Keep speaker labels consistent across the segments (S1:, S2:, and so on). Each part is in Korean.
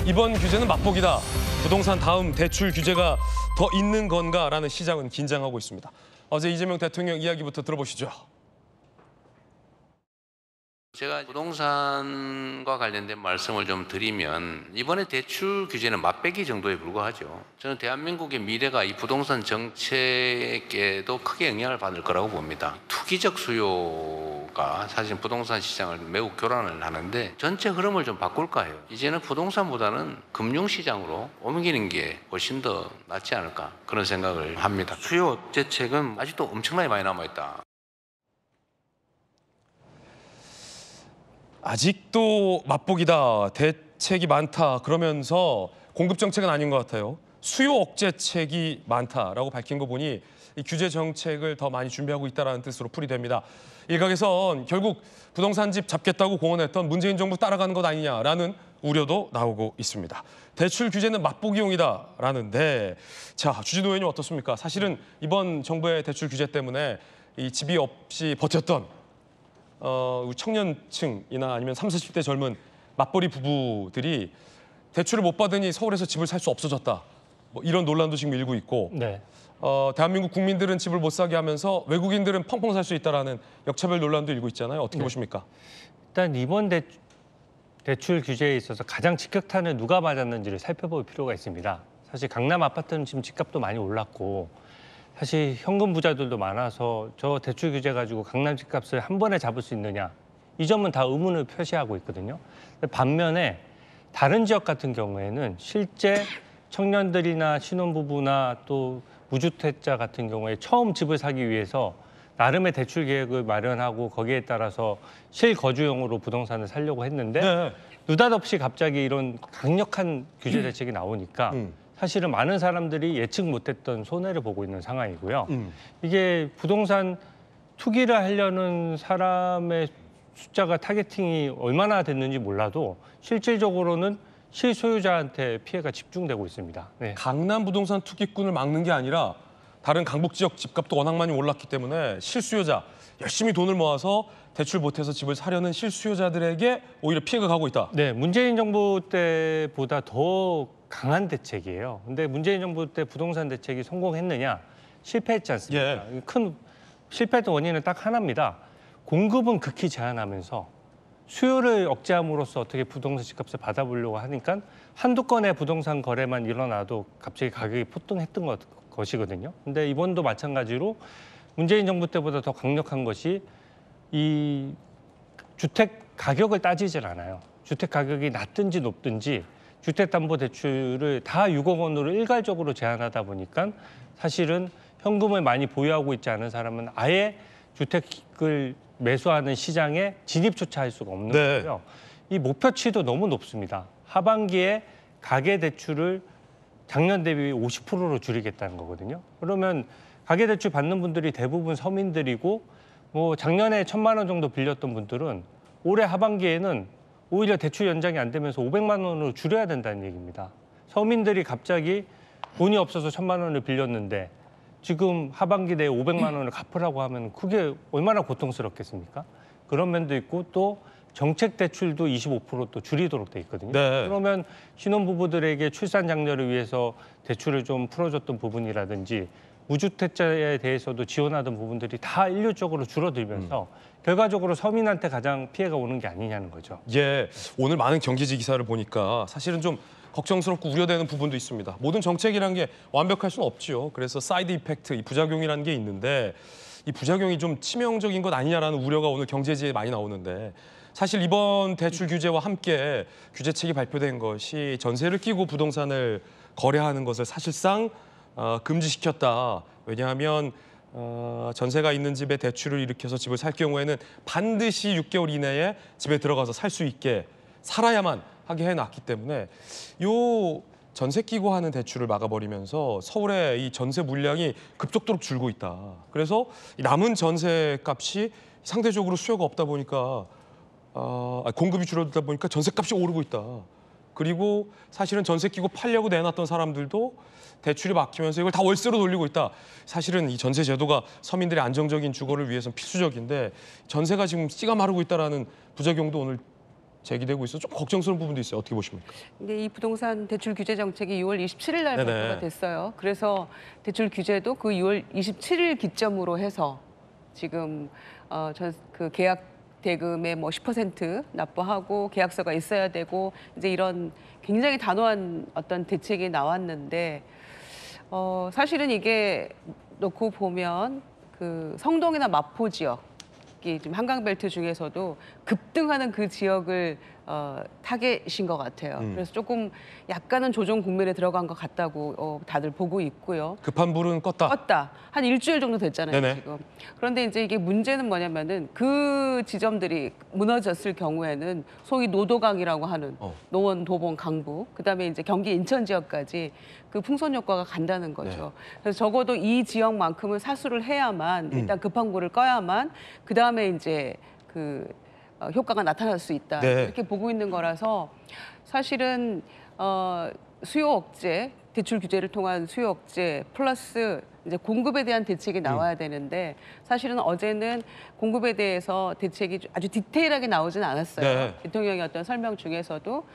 S1: 이번 규제는 맛보기다. 부동산 다음 대출 규제가 더 있는 건가라는 시장은 긴장하고 있습니다. 어제 이재명 대통령 이야기부터 들어보시죠.
S2: 제가 부동산과 관련된 말씀을 좀 드리면 이번에 대출 규제는 맛배기 정도에 불과하죠. 저는 대한민국의 미래가 이 부동산 정책에도 크게 영향을 받을 거라고 봅니다. 투기적 수요가 사실 부동산 시장을 매우 교란을 하는데 전체 흐름을 좀 바꿀까 해요. 이제는 부동산보다는 금융시장으로 옮기는 게 훨씬 더 낫지 않을까 그런 생각을 합니다. 수요 억제책은 아직도 엄청나게 많이 남아있다.
S1: 아직도 맛보기다, 대책이 많다 그러면서 공급 정책은 아닌 것 같아요. 수요 억제책이 많다라고 밝힌 거 보니 이 규제 정책을 더 많이 준비하고 있다는 뜻으로 풀이됩니다. 일각에선 결국 부동산 집 잡겠다고 공언했던 문재인 정부 따라가는 것 아니냐라는 우려도 나오고 있습니다. 대출 규제는 맛보기용이다라는데 자, 주진우 의원님 어떻습니까? 사실은 이번 정부의 대출 규제 때문에 이 집이 없이 버텼던 청년층이나 아니면 30, 40대 젊은 맞벌이 부부들이 대출을 못 받으니 서울에서 집을 살 수 없어졌다. 뭐 이런 논란도 지금 일고 있고
S3: 네.
S1: 대한민국 국민들은 집을 못 사게 하면서 외국인들은 펑펑 살 수 있다라는 역차별 논란도 일고 있잖아요. 어떻게 보십니까?
S3: 일단 이번 대출 규제에 있어서 가장 직격탄을 누가 맞았는지를 살펴볼 필요가 있습니다. 사실 강남 아파트는 지금 집값도 많이 올랐고 사실 현금 부자들도 많아서 저 대출 규제 가지고 강남 집값을 한 번에 잡을 수 있느냐 이 점은 다 의문을 표시하고 있거든요. 반면에 다른 지역 같은 경우에는 실제 청년들이나 신혼부부나 또 무주택자 같은 경우에 처음 집을 사기 위해서 나름의 대출 계획을 마련하고 거기에 따라서 실거주용으로 부동산을 사려고 했는데
S1: 네.
S3: 느닷없이 갑자기 이런 강력한 규제 대책이 나오니까 사실은 많은 사람들이 예측 못했던 손해를 보고 있는 상황이고요. 이게 부동산 투기를 하려는 사람의 숫자가 타겟팅이 얼마나 됐는지 몰라도 실질적으로는 실소유자한테 피해가 집중되고 있습니다. 네.
S1: 강남 부동산 투기꾼을 막는 게 아니라 다른 강북 지역 집값도 워낙 많이 올랐기 때문에 실수요자, 열심히 돈을 모아서 대출 못해서 집을 사려는 실수요자들에게 오히려 피해가 가고 있다.
S3: 네, 문재인 정부 때보다 더 강한 대책이에요. 근데 문재인 정부 때 부동산 대책이 성공했느냐? 실패했지 않습니까?
S1: 예.
S3: 큰 실패했던 원인은 딱 하나입니다. 공급은 극히 제한하면서 수요를 억제함으로써 어떻게 부동산 집값을 받아보려고 하니까 한두 건의 부동산 거래만 일어나도 갑자기 가격이 폭등했던 것이거든요. 근데 이번도 마찬가지로 문재인 정부 때보다 더 강력한 것이 이 주택 가격을 따지질 않아요. 주택 가격이 낮든지 높든지 주택담보대출을 다 6억 원으로 일괄적으로 제한하다 보니까 사실은 현금을 많이 보유하고 있지 않은 사람은 아예 주택을 매수하는 시장에 진입조차 할 수가 없는
S1: 네.
S3: 거고요. 이 목표치도 너무 높습니다. 하반기에 가계대출을 작년 대비 50%로 줄이겠다는 거거든요. 그러면 가계대출 받는 분들이 대부분 서민들이고 뭐 작년에 1,000만 원 정도 빌렸던 분들은 올해 하반기에는 오히려 대출 연장이 안 되면서 500만 원으로 줄여야 된다는 얘기입니다. 서민들이 갑자기 돈이 없어서 1,000만 원을 빌렸는데 지금 하반기 내에 500만 원을 갚으라고 하면 그게 얼마나 고통스럽겠습니까? 그런 면도 있고 또 정책 대출도 25% 줄이도록 돼 있거든요.
S1: 네.
S3: 그러면 신혼부부들에게 출산 장려를 위해서 대출을 좀 풀어줬던 부분이라든지 무주택자에 대해서도 지원하던 부분들이 다 일률적으로 줄어들면서 결과적으로 서민한테 가장 피해가 오는 게 아니냐는 거죠.
S1: 예, 오늘 많은 경제지 기사를 보니까 사실은 좀 걱정스럽고 우려되는 부분도 있습니다. 모든 정책이란 게 완벽할 수는 없지요. 그래서 사이드 이펙트, 이 부작용이라는 게 있는데 이 부작용이 좀 치명적인 것 아니냐라는 우려가 오늘 경제지에 많이 나오는데 사실 이번 대출 규제와 함께 규제책이 발표된 것이 전세를 끼고 부동산을 거래하는 것을 사실상 금지시켰다. 왜냐하면 전세가 있는 집에 대출을 일으켜서 집을 살 경우에는 반드시 6개월 이내에 집에 들어가서 살 수 있게 살아야만 하게 해놨기 때문에 요 전세 끼고 하는 대출을 막아버리면서 서울의 이 전세 물량이 급속도로 줄고 있다. 그래서 남은 전세 값이 상대적으로 수요가 없다 보니까 공급이 줄어들다 보니까 전세값이 오르고 있다. 그리고 사실은 전세 끼고 팔려고 내놨던 사람들도 대출이 막히면서 이걸 다 월세로 돌리고 있다. 사실은 이 전세 제도가 서민들의 안정적인 주거를 위해서는 필수적인데 전세가 지금 씨가 마르고 있다라는 부작용도 오늘 제기되고 있어 좀 걱정스러운 부분도 있어요. 어떻게 보십니까?
S4: 근데 이 부동산 대출 규제 정책이 6월 27일 날
S1: 네네.
S4: 발표가 됐어요. 그래서 대출 규제도 그 6월 27일 기점으로 해서 지금 그 계약 대금의 뭐 10% 납부하고 계약서가 있어야 되고 이제 이런 굉장히 단호한 어떤 대책이 나왔는데 사실은 이게 놓고 보면 그 성동이나 마포 지역이 지금 한강벨트 중에서도 급등하는 그 지역을 타겟인 것 같아요. 그래서 조금 약간은 조정 국면에 들어간 것 같다고 다들 보고 있고요.
S1: 급한 불은 껐다.
S4: 껐다. 한 일주일 정도 됐잖아요,
S1: 네네.
S4: 지금. 그런데 이제 이게 문제는 뭐냐면은 그 지점들이 무너졌을 경우에는 소위 노도강이라고 하는 노원, 도봉, 강북, 그다음에 이제 경기 인천 지역까지 그 풍선 효과가 간다는 거죠. 그래서 적어도 이 지역만큼은 사수를 해야만 일단 급한 불을 꺼야만 그다음에 이제 그 효과가 나타날 수 있다.
S1: 네.
S4: 이렇게 보고 있는 거라서 사실은 수요 억제, 대출 규제를 통한 수요 억제 플러스 이제 공급에 대한 대책이 나와야 되는데 사실은 어제는 공급에 대해서 대책이 아주 디테일하게 나오진 않았어요.
S1: 네.
S4: 대통령의 어떤 설명 중에서도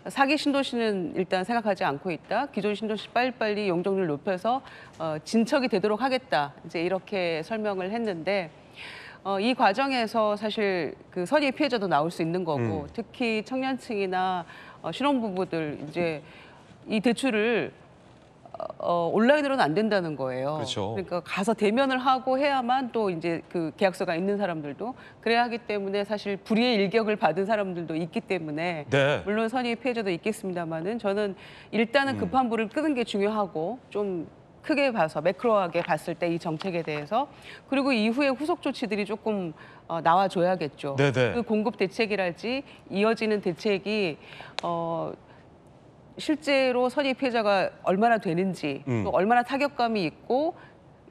S4: 사기 신도시는 일단 생각하지 않고 있다. 기존 신도시 빨리빨리 용적률 높여서 진척이 되도록 하겠다. 이제 이렇게 설명을 했는데 이 과정에서 사실 그 선의 피해자도 나올 수 있는 거고 특히 청년층이나 신혼부부들 이제 이 대출을 온라인으로는 안 된다는 거예요.
S1: 그렇죠.
S4: 그러니까 가서 대면을 하고 해야만 또 이제 그 계약서가 있는 사람들도 그래야 하기 때문에 사실 불이의 일격을 받은 사람들도 있기 때문에
S1: 네.
S4: 물론 선의 피해자도 있겠습니다만은 저는 일단은 급한 불을 끄는 게 중요하고 좀 크게 봐서 매크로하게 봤을 때 이 정책에 대해서 그리고 이후에 후속 조치들이 조금 나와줘야겠죠.
S1: 네네.
S4: 그 공급 대책이랄지 이어지는 대책이 실제로 선의 피해자가 얼마나 되는지 또 얼마나 타격감이 있고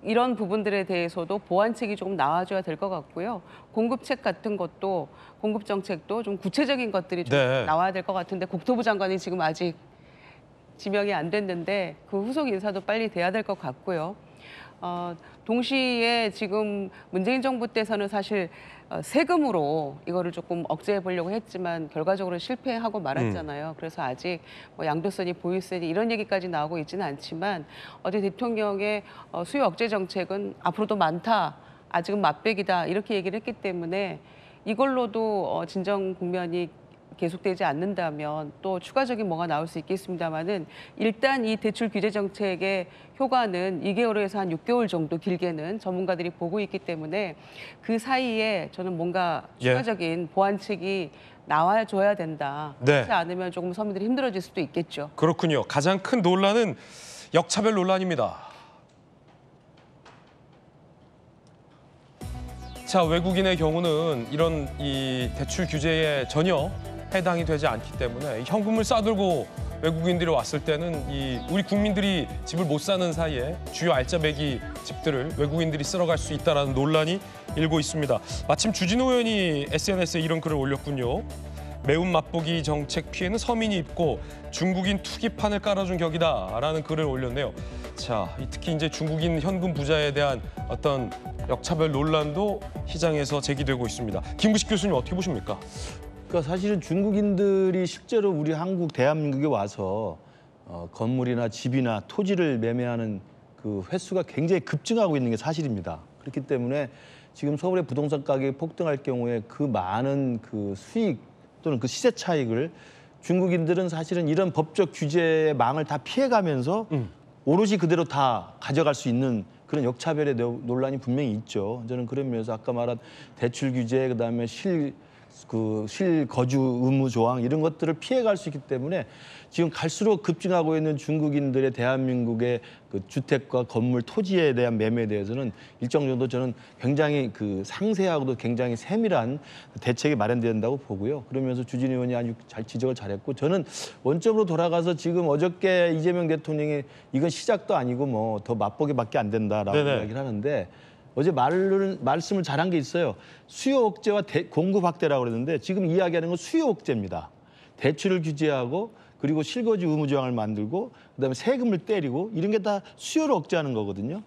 S4: 이런 부분들에 대해서도 보완책이 조금 나와줘야 될 것 같고요. 공급책 같은 것도 공급 정책도 좀 구체적인 것들이 좀
S1: 네.
S4: 나와야 될 것 같은데 국토부 장관이 지금 아직 지명이 안 됐는데 그 후속 인사도 빨리 돼야 될 것 같고요. 동시에 지금 문재인 정부 때서는 사실 세금으로 이거를 조금 억제해 보려고 했지만 결과적으로 실패하고 말았잖아요. 그래서 아직 뭐 양도세니 보유세니 이런 얘기까지 나오고 있지는 않지만 어제 대통령의 수요 억제 정책은 앞으로도 많다. 아직은 맛백이다. 이렇게 얘기를 했기 때문에 이걸로도 진정 국면이 계속되지 않는다면 또 추가적인 뭐가 나올 수 있겠습니다만은 일단 이 대출 규제 정책의 효과는 2개월에서 한 6개월 정도 길게는 전문가들이 보고 있기 때문에 그 사이에 저는 뭔가 추가적인 보완책이 나와줘야 된다.
S1: 네.
S4: 그렇지 않으면 조금 서민들이 힘들어질 수도 있겠죠.
S1: 그렇군요. 가장 큰 논란은 역차별 논란입니다. 자, 외국인의 경우는 이런 이 대출 규제에 전혀 해당이 되지 않기 때문에 현금을 싸들고 외국인들이 왔을 때는 우리 국민들이 집을 못 사는 사이에 주요 알짜배기 집들을 외국인들이 쓸어갈 수 있다는 논란이 일고 있습니다. 마침 주진우 의원이 SNS에 이런 글을 올렸군요. 매운 맛보기 정책 피해는 서민이 입고 중국인 투기판을 깔아준 격이다라는 글을 올렸네요. 자, 특히 이제 중국인 현금 부자에 대한 어떤 역차별 논란도 시장에서 제기되고 있습니다. 김구식 교수님 어떻게 보십니까?
S5: 그러니까 사실은 중국인들이 실제로 우리 한국 대한민국에 와서 건물이나 집이나 토지를 매매하는 그 횟수가 굉장히 급증하고 있는 게 사실입니다. 그렇기 때문에 지금 서울의 부동산 가격이 폭등할 경우에 그 많은 그 수익 또는 그 시세 차익을 중국인들은 사실은 이런 법적 규제의 망을 다 피해가면서 오롯이 그대로 다 가져갈 수 있는 그런 역차별의 논란이 분명히 있죠. 저는 그런 면에서 아까 말한 대출 규제, 그다음에 실거주 의무 조항 이런 것들을 피해갈 수 있기 때문에 지금 갈수록 급증하고 있는 중국인들의 대한민국의 그 주택과 건물, 토지에 대한 매매에 대해서는 일정 정도 저는 굉장히 그 상세하고도 굉장히 세밀한 대책이 마련돼야 된다고 보고요. 그러면서 주진 의원이 아주 잘 지적을 잘했고 저는 원점으로 돌아가서 지금 어저께 이재명 대통령이 이건 시작도 아니고 뭐 더 맛보기밖에 안 된다라고 이야기를 하는데 어제 말씀을 잘한 게 있어요. 수요 억제와 공급 확대라고 그랬는데 지금 이야기하는 건 수요 억제입니다. 대출을 규제하고 그리고 실거주 의무 조항을 만들고 그다음에 세금을 때리고 이런 게 다 수요를 억제하는 거거든요.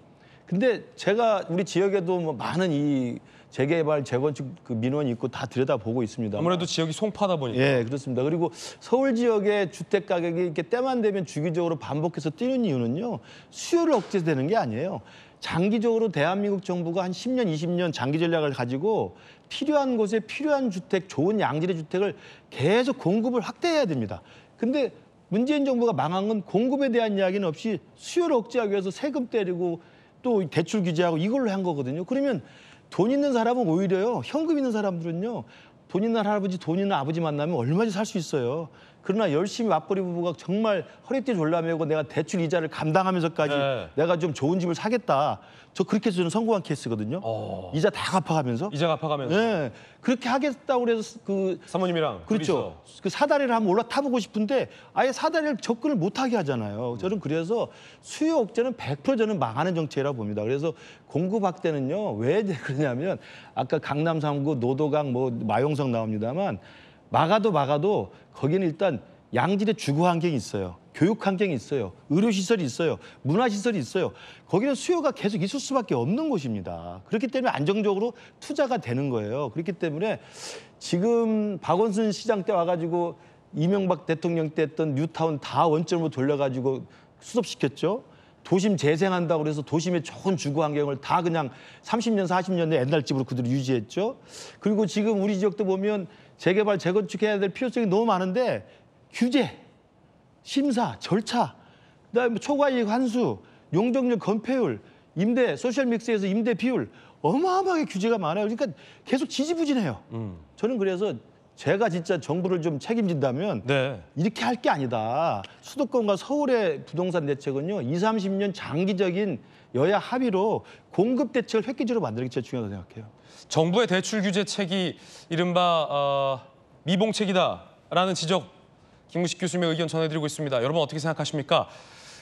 S5: 근데 제가 우리 지역에도 뭐 많은 이 재개발, 재건축 그 민원이 있고 다 들여다보고 있습니다.
S1: 아무래도 지역이 송파다 보니까.
S5: 예, 그렇습니다. 그리고 서울 지역의 주택 가격이 이렇게 때만 되면 주기적으로 반복해서 뛰는 이유는요. 수요를 억제되는 게 아니에요. 장기적으로 대한민국 정부가 한 10년, 20년 장기 전략을 가지고 필요한 곳에 필요한 주택, 좋은 양질의 주택을 계속 공급을 확대해야 됩니다. 근데 문재인 정부가 망한 건 공급에 대한 이야기는 없이 수요를 억제하기 위해서 세금 때리고 또 대출 규제하고 이걸로 한 거거든요. 그러면 돈 있는 사람은 오히려요. 현금 있는 사람들은요. 돈 있는 할아버지, 돈 있는 아버지 만나면 얼마든지 살 수 있어요. 그러나 열심히 맞벌이 부부가 정말 허리띠 졸라매고 내가 대출 이자를 감당하면서까지
S1: 네.
S5: 내가 좀 좋은 집을 사겠다. 저 그렇게 해서 저는 성공한 케이스거든요. 이자 다 갚아가면서.
S1: 이자 갚아가면서.
S5: 예. 그렇게 하겠다고 그래서 그
S1: 사모님이랑
S5: 그렇죠.
S1: 둘이서.
S5: 그 사다리를 한번 올라타보고 싶은데 아예 사다리를 접근을 못하게 하잖아요. 저는 그래서 수요 억제는 100% 저는 망하는 정책이라고 봅니다. 그래서 공급 확대는요. 왜 그러냐면 아까 강남 3구, 노도강, 뭐 마용성 나옵니다만 막아도 거기는 일단 양질의 주거 환경이 있어요. 교육 환경이 있어요. 의료시설이 있어요. 문화시설이 있어요. 거기는 수요가 계속 있을 수밖에 없는 곳입니다. 그렇기 때문에 안정적으로 투자가 되는 거예요. 그렇기 때문에 지금 박원순 시장 때 와가지고 이명박 대통령 때 했던 뉴타운 다 원점으로 돌려가지고 수습시켰죠. 도심 재생한다고 그래서 도심의 좋은 주거 환경을 다 그냥 30년, 40년의 옛날 집으로 그대로 유지했죠. 그리고 지금 우리 지역도 보면 재개발, 재건축해야 될 필요성이 너무 많은데 규제, 심사, 절차, 그다음에 초과이익 환수, 용적률 건폐율, 임대, 소셜믹스에서 임대 비율 어마어마하게 규제가 많아요. 그러니까 계속 지지부진해요. 저는 그래서 제가 진짜 정부를 좀 책임진다면
S1: 네.
S5: 이렇게 할 게 아니다. 수도권과 서울의 부동산 대책은요. 20, 30년 장기적인 여야 합의로 공급 대책을 획기적으로 만드는 게 제일 중요하다고 생각해요.
S1: 정부의 대출 규제책이 이른바 미봉책이다라는 지적 김무식 교수님의 의견 전해드리고 있습니다. 여러분 어떻게 생각하십니까?